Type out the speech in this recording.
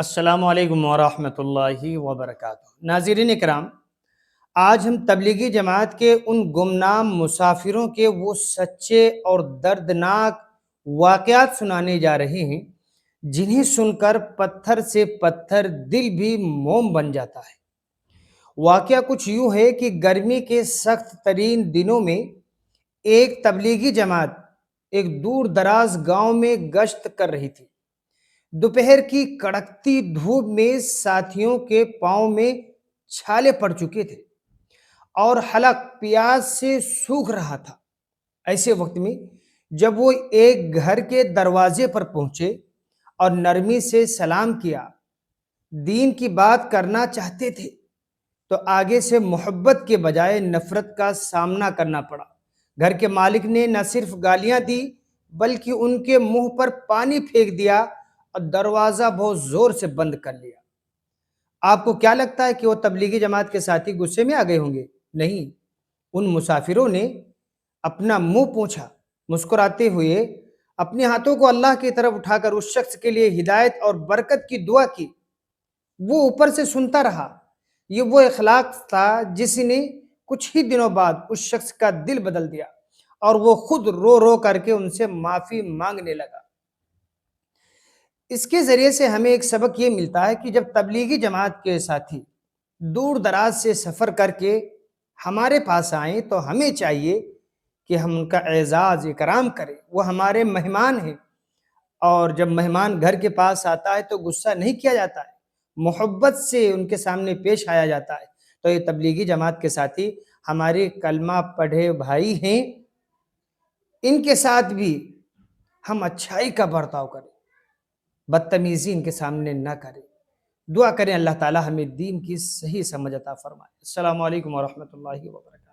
السلام علیکم ورحمۃ اللہ وبرکاتہ۔ ناظرین کرام، آج ہم تبلیغی جماعت کے ان گمنام مسافروں کے وہ سچے اور دردناک واقعات سنانے جا رہے ہیں جنہیں سن کر پتھر سے پتھر دل بھی موم بن جاتا ہے۔ واقعہ کچھ یوں ہے کہ گرمی کے سخت ترین دنوں میں ایک تبلیغی جماعت ایک دور دراز گاؤں میں گشت کر رہی تھی۔ دوپہر کی کڑکتی دھوپ میں ساتھیوں کے پاؤں میں چھالے پڑ چکے تھے اور حلق پیاس سے سوکھ رہا تھا۔ ایسے وقت میں جب وہ ایک گھر کے دروازے پر پہنچے اور نرمی سے سلام کیا، دین کی بات کرنا چاہتے تھے، تو آگے سے محبت کے بجائے نفرت کا سامنا کرنا پڑا۔ گھر کے مالک نے نہ صرف گالیاں دی بلکہ ان کے منہ پر پانی پھینک دیا اور دروازہ بہت زور سے بند کر لیا۔ آپ کو کیا لگتا ہے کہ وہ تبلیغی جماعت کے ساتھی غصے میں آ گئے ہوں گے؟ نہیں، ان مسافروں نے اپنا منہ پوچھا، مسکراتے ہوئے اپنے ہاتھوں کو اللہ کی طرف اٹھا کر اس شخص کے لیے ہدایت اور برکت کی دعا کی۔ وہ اوپر سے سنتا رہا۔ یہ وہ اخلاق تھا جس نے کچھ ہی دنوں بعد اس شخص کا دل بدل دیا اور وہ خود رو رو کر کے ان سے معافی مانگنے لگا۔ اس کے ذریعے سے ہمیں ایک سبق یہ ملتا ہے کہ جب تبلیغی جماعت کے ساتھی دور دراز سے سفر کر کے ہمارے پاس آئیں تو ہمیں چاہیے کہ ہم ان کا اعزاز اکرام کریں۔ وہ ہمارے مہمان ہیں، اور جب مہمان گھر کے پاس آتا ہے تو غصہ نہیں کیا جاتا ہے، محبت سے ان کے سامنے پیش آیا جاتا ہے۔ تو یہ تبلیغی جماعت کے ساتھی ہمارے کلمہ پڑھے بھائی ہیں، ان کے ساتھ بھی ہم اچھائی کا برتاؤ کریں، بدتمیزی ان کے سامنے نہ کریں۔ دعا کریں اللہ تعالی ہمیں دین کی صحیح سمجھ عطا فرمائے۔ السلام علیکم ورحمۃ اللہ وبرکاتہ۔